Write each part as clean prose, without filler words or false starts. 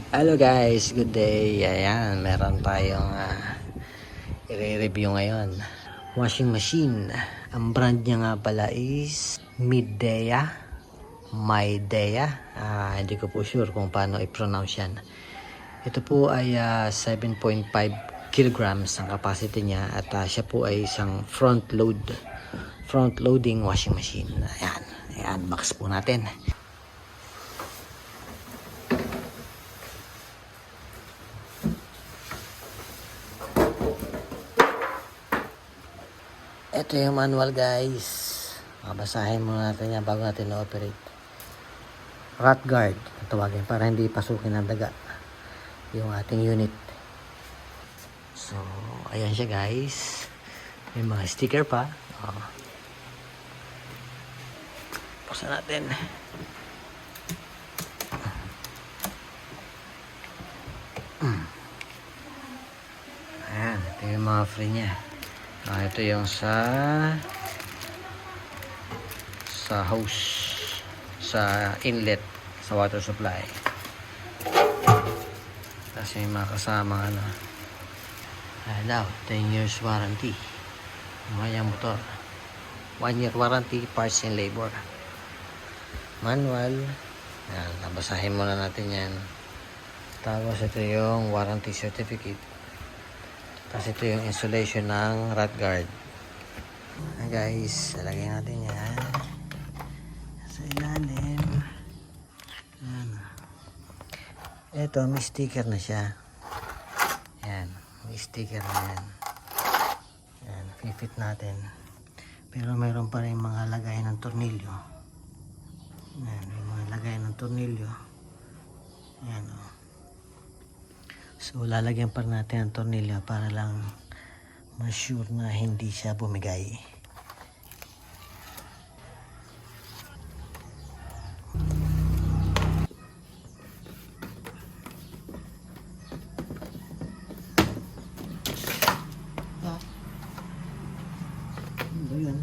Hello guys, good day. Ayan, meron tayong i-review ngayon. Washing machine. Ang brand niya nga pala is Midea. Midea. Hindi ko po sure kung paano i-pronounce yan. Ito po ay 7.5 kilograms ang capacity niya at siya po ay isang front loading washing machine. Ayan, i-unbox po natin. Ito yung manual guys. Babasahin muna natin yan bago natin na-operate. Rat guard, tawagin, para hindi pasukin ng daga yung ating unit. So, ayan siya guys. May mga sticker pa. Buksan natin. Ayan, ito yung mga free niya. Ito yung sa hose, sa inlet, sa water supply. Tapos yung mga kasama daw, 10 years warranty. Yung motor. 1 year warranty, parts and labor. Manual. Yan, nabasahin muna natin yan. Tapos ito yung warranty certificate. Tapos ito yung installation ng rat guard. Guys, lalagay natin yan sa ilalim. Yan. Ito, may sticker na siya. Yan, may sticker na yan. Yan, fit natin. Pero mayroon pa rin mga lagay ng tornilyo. Yan, may mga lagay ng tornilyo. Yan, o. So, lalagyan pa natin ang tornilyo para lang ma-sure na hindi siya bumigay. Ano ba yun?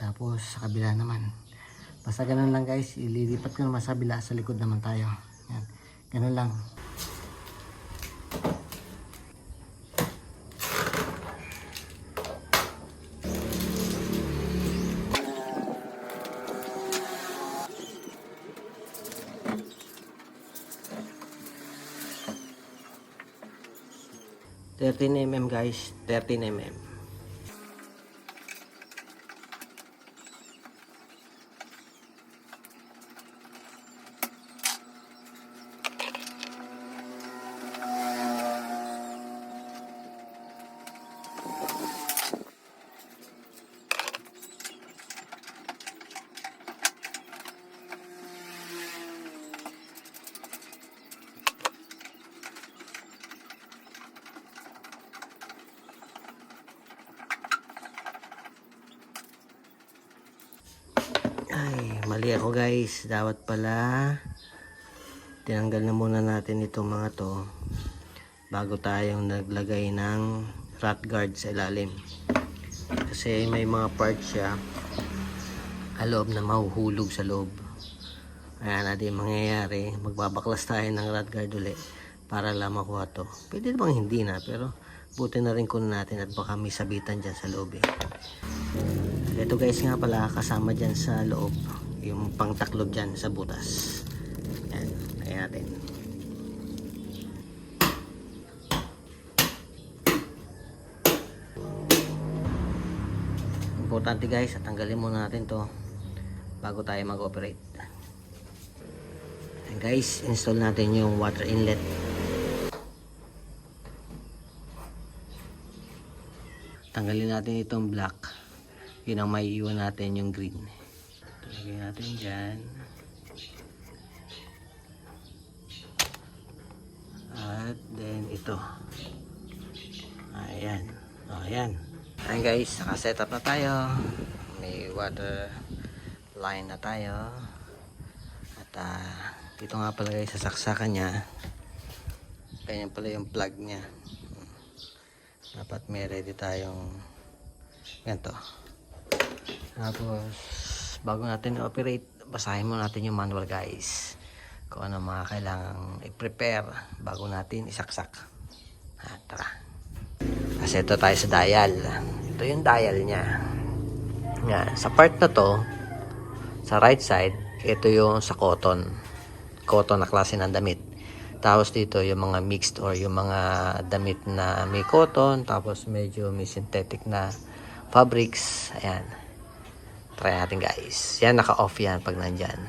Tapos sa kabila naman. Basta ganun lang guys, ililipat ko naman sa kabila, sa likod naman tayo. Yan. Ganun lang. $13mm guys, 13mm. Ay, mali ako guys. Dapat pala tinanggal na muna natin itong mga to bago tayong naglagay ng rat guard sa ilalim. Kasi may mga parts siya sa loob na mahuhulog sa loob. Ayan natin mangyayari. Magbabaklas tayo ng rat guard ulit para lang makuha to. Pwede namang hindi na, pero buti na rin kunin natin at baka may sabitan dyan sa loob eh. Ito guys nga pala, kasama dyan sa loob yung pangtaklob dyan sa butas. Yan, lagyan natin. Importante guys, at tanggalin muna natin to bago tayo mag-operate. And guys, install natin yung water inlet. Tanggalin natin itong black. Yun ang may iwan natin, yung green. Lagyan natin dyan. At then ito. Ayan. Ayan. Ayan guys, naka-set up na tayo. May water line na tayo. At Dito nga pala guys, sa saksakan niya. Ganyan pala yung plug niya. Dapat may ready tayong ganito. Tapos bago natin i-operate, basahin mo natin yung manual guys, kung ano mga kailangang i-prepare bago natin isaksak. Tara. Kasi ito tayo sa dial. Ito yung dial niya. Yan. Sa part na to, sa right side, ito yung sa cotton na klase ng damit. Tapos dito yung mga mixed or yung mga damit na may cotton, tapos medyo may synthetic na fabrics. Ayan. Try natin guys. Yan, naka-off yan pag nandyan.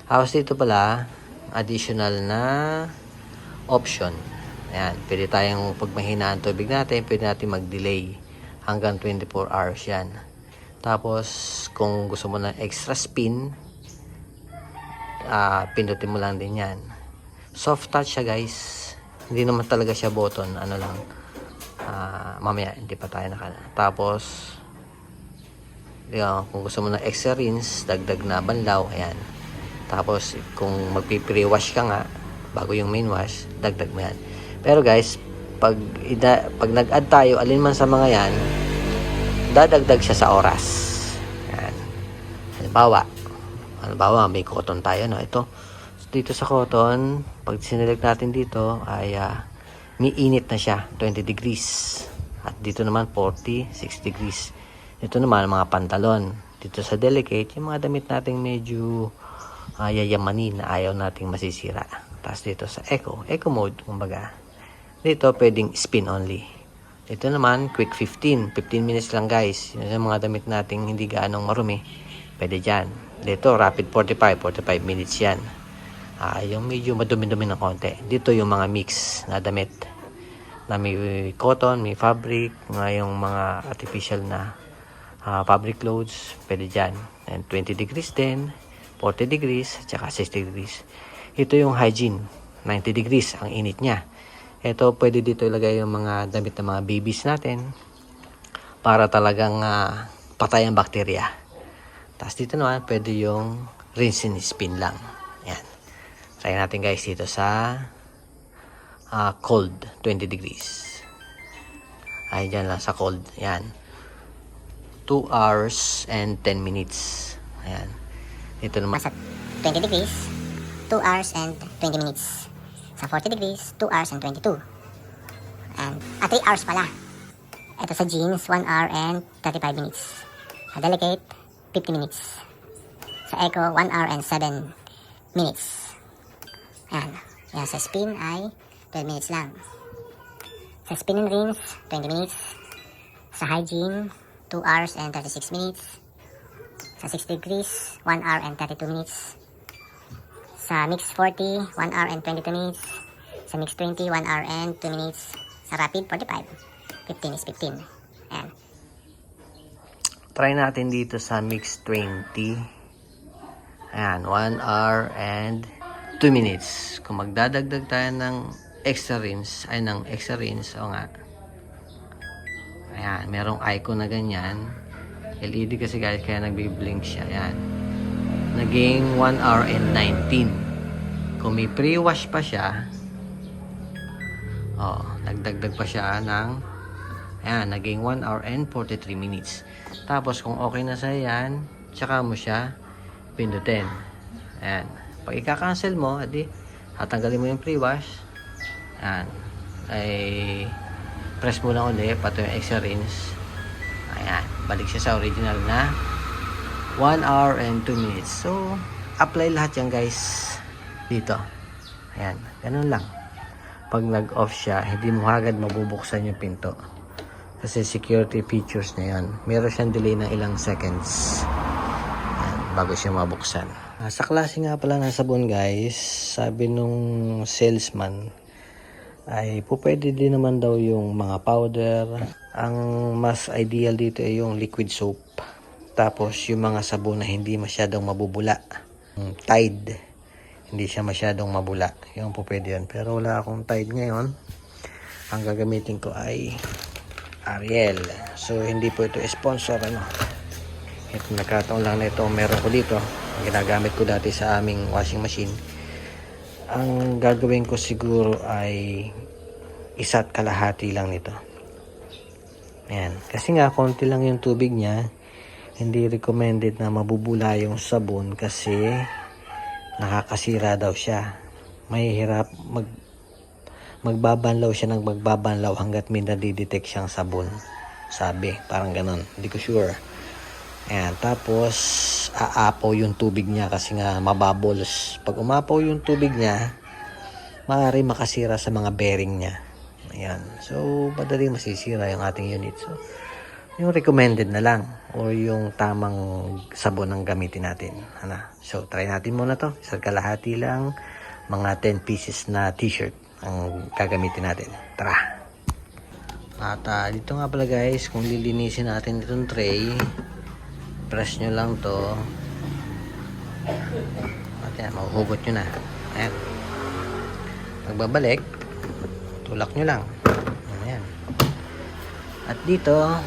Tapos dito pala, additional na option. Ayan. Pwede tayong, pag mahina ang tubig natin, pwede natin mag-delay hanggang 24 hours yan. Tapos, kung gusto mo ng extra spin, pindutin mo lang din yan. Soft touch siya guys. Hindi naman talaga siya button. Ano lang. Mamaya, hindi pa tayo Tapos, kung gusto mo ng extra rinse, dagdag na banlaw, ayan. Tapos, kung magpiprewash ka nga, bago yung main wash, dagdag mo yan. Pero guys, pag nag-add tayo, alin man sa mga yan, dadagdag siya sa oras. Ayan. Halimbawa, may cotton tayo, no? Ito, dito sa cotton, pag sinelect natin dito, ay may init na siya, 20 degrees. At dito naman, 40, 6 degrees. Ito naman, mga pantalon. Dito sa delicate, yung mga damit nating medyo yayamanin na ayaw nating masisira. Tapos dito sa eco mode, kumbaga. Dito, pwedeng spin only. Ito naman, quick 15 minutes lang guys. Yung sa mga damit nating hindi gaanong marumi, pwede dyan. Dito, rapid 45 minutes yan. Yung medyo madumi-dumi ng konti. Dito yung mga mix na damit. Na may cotton, may fabric, yung mga artificial na fabric clothes, pwede dyan. And 20 degrees din, 40 degrees, tsaka 60 degrees. Ito yung hygiene, 90 degrees ang init niya. Ito, pwede dito ilagay yung mga damit ng mga babies natin para talagang patay ang bakterya. Tapos dito naman, pwede yung rinse and spin lang. Yan. Try natin guys dito sa cold, 20 degrees. Ay, dyan lang sa cold. Yan. 2 hours and 10 minutes. Ayan. Dito naman sa 20 degrees, 2 hours and 20 minutes. Sa 40 degrees, 2 hours and 22. And 3 hours pala. Ito sa jeans, 1 hour and 35 minutes. Sa delicate, 50 minutes. Sa eco, 1 hour and 7 minutes. Ayan. Yan, sa spin ay 12 minutes lang. Sa spin and rinse, 20 minutes. Sa hygiene, 2 hours and 36 minutes. Sa 6 degrees, 1 hour and 32 minutes. Sa mix 40, 1 hour and 22 minutes. Sa mix 20, 1 hour and 2 minutes. Sa rapid 45, 15 is 15. Ayan. try natin dito sa mix 20. Ayan, 1 hour and 2 minutes. Kung magdadagdag tayo ng extra rinse, o nga. Ayan, merong icon na ganyan. LED kasi guys, kaya nagbi-blink siya. Ayan. Naging 1 hour and 19. Kung may pre-wash pa siya, nagdagdag pa siya ng, ayan, naging 1 hour and 43 minutes. Tapos, kung okay na sa yan, tsaka mo siya pindutin. Ayan. Pag i-cancel mo, adi, tatanggalin mo yung pre-wash. Ayan. Ay, press mo lang ulit, pati yung extra rinse. Ayan. Balik siya sa original na 1 hour and 2 minutes. So, apply lahat yan guys dito. Ayan. Ganun lang. Pag nag-off siya, hindi mo agad mabubuksan yung pinto. Kasi security features na yan. Meron siyang delay ng ilang seconds. Ayan, bago siya mabuksan. Sa klase nga pala ng sabon guys, sabi nung salesman, ay pwede din naman daw yung mga powder. Ang mas ideal dito ay yung liquid soap. Tapos yung mga sabon na hindi masyadong mabubula. Tide. Hindi siya masyadong mabula. Yung pwede yan. Pero wala akong Tide ngayon. Ang gagamitin ko ay Ariel. So hindi po ito sponsor. Ito nagkataon lang na ito. Meron ko dito. Ginagamit ko dati sa aming washing machine. Ang gagawin ko siguro ay isa't kalahati lang nito. Ayan. Kasi nga, konti lang yung tubig niya. Hindi recommended na mabubula yung sabon kasi nakakasira daw siya. Mahihirap magbabanlaw siya ng magbabanlaw hanggat may nadidetect siyang sabon. Sabi, parang ganon. Hindi ko sure. Ayan, tapos aapaw yung tubig niya kasi nga mababols. Pag umapaw yung tubig niya, maaari makasira sa mga bearing niya. Ayan. So, madaling masisira yung ating unit. So, yung recommended na lang or yung tamang sabon ang gamitin natin. Ano? So, try natin muna to. Isang kalahati lang, mga 10 pieces na t-shirt ang gagamitin natin. Tara! At dito nga pala guys, kung lilinisin natin itong tray, press nyo lang to. At yan, mahuhugot nyo na. Ayan. Pagbabalik, tulak nyo lang. Ayan. At dito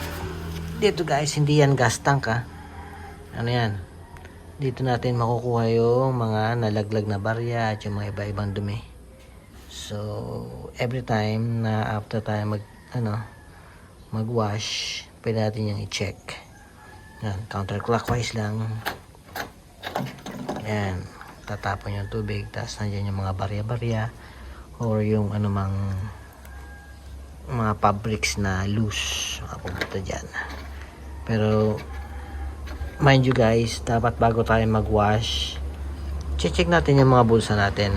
guys, hindi yan gas tank ha. Ano yan? Dito natin makukuha yung mga nalaglag na barya at yung mga iba-ibang dumi. So, every time na after tayo mag-wash, pwede natin yung i-check. Yan, counterclockwise lang. Yan, tatapon yung tubig, tapos nandiyan yung mga barya-barya or yung anumang mga fabrics na loose mapupunta dyan. Pero mind you guys, dapat bago tayo mag-wash, check natin yung mga bulsa natin.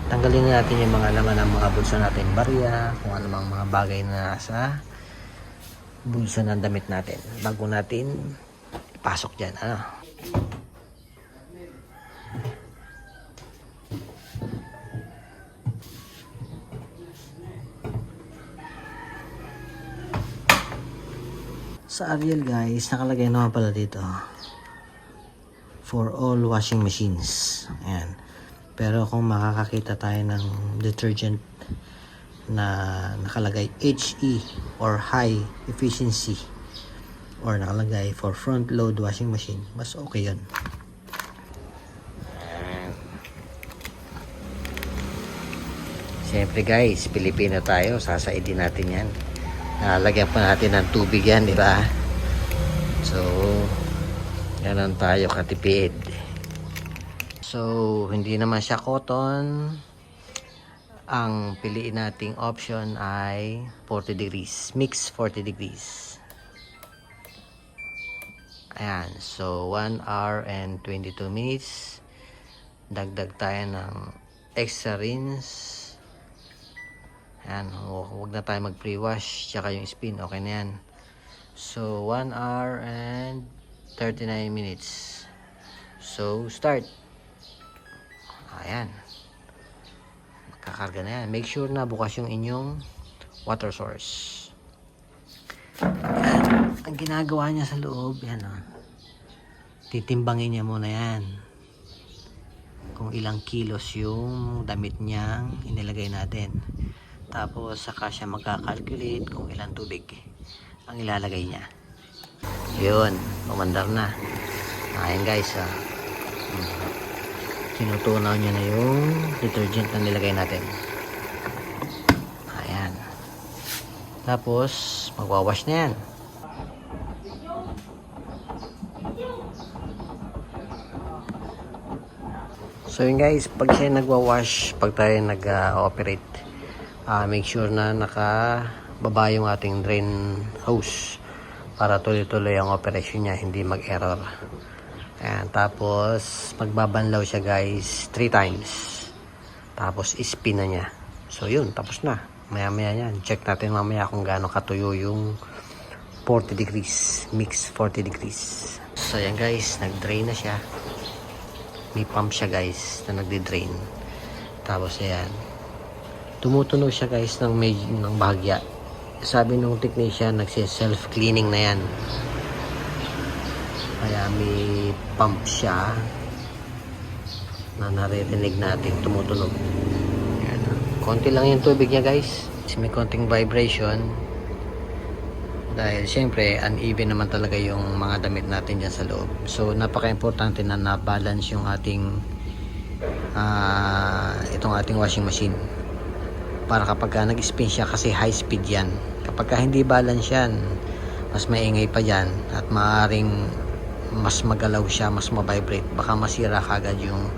Tanggalin natin yung mga laman ng mga bulsa natin, barya, kung anumang mga bagay na nasa bulsa ng damit natin bago natin ipasok dyan. Ano? Sa Ariel guys, nakalagay naman pala dito for all washing machines. Ayan. Pero kung makakakita tayo ng detergent na nakalagay HE or high efficiency or nakalagay for front load washing machine, mas okay yun. Siyempre guys, Pilipino tayo, sasaidin natin yan. Nalagyan pa natin ng tubig yan, di ba? So, ganun tayo katipid. So, hindi naman siya cotton. Ang piliin nating option ay 40 degrees. Mix 40 degrees. Ayan. So, 1 hour and 22 minutes. Dagdag tayo ng extra rinse. Ayan. Huwag na tayo mag-pre-wash. Tsaka yung spin. Okay na yan. So, 1 hour and 39 minutes. So, start. Ayan. Kakarga na yan. Make sure na bukas yung inyong water source. Yan. Ang ginagawa niya sa loob, yan o. Titimbangin niya muna yan. Kung ilang kilos yung damit niyang inilagay natin. Tapos saka siya magkakalculate kung ilang tubig ang ilalagay niya. Yun. Umandar na. Ayan guys ha. Tinutunaw niya na yung detergent na nilagay natin. Ayan. Tapos, magwawash na yan. So yun guys, pag siya nagwawash, pag tayo nag-operate, make sure na nakababa yung ating drain hose para tuloy-tuloy ang operation niya, hindi mag-error. Ayan, tapos magbabanlaw siya guys 3 times. Tapos ispin na niya. So yun, tapos na. Maya-maya yan. Check natin mamaya kung gaano katuyo yung 40 degrees. Mix 40 degrees. So yan guys, nag-drain na siya. May pump siya guys na nagdi-drain. Tapos ayan. Tumutunog siya guys ng bahagya. Sabi nung technician, nagsi-self-cleaning na yan. Kaya may pump siya na naririnig natin tumutunog. Ayan. Konti lang yung tubig niya guys. May konting vibration. Dahil siyempre uneven naman talaga yung mga damit natin dyan sa loob. So napaka-importante na na-balance yung ating ating washing machine. Para kapag nag-spin siya, kasi high speed yan. Kapag hindi balance yan, mas maingay pa dyan at maaaring mas magalaw siya, mas mabibrate. Baka masira kagad yung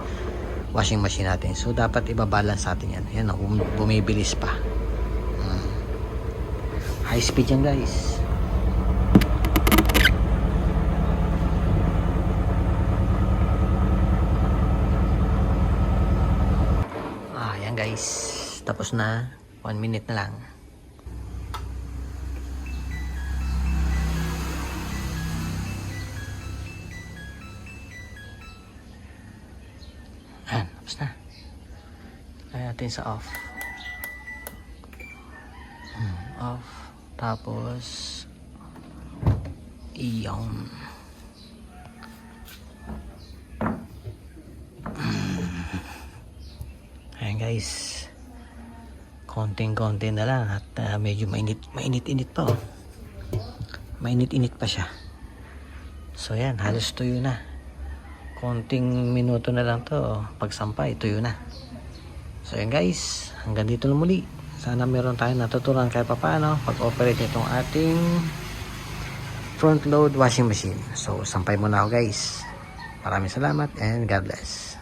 washing machine natin. So dapat ibabalance natin yan. Yan, bumibilis pa. High speed yan guys. Yan guys, tapos na. 1 minute na lang. Tapos na. Ayan natin sa off. Off. Tapos iyon. Ayan guys, konting-konti na lang at medyo mainit-init pa oh. Mainit-init pa siya. So yan, halos tuyo na. Konting minuto na lang to, pagsampay tuyo na. So yan guys, hanggang dito na muli. Sana meron tayong natutunan kahit paano pag-operate nitong ating front load washing machine. So sampay muna ako guys. Maraming salamat and God bless.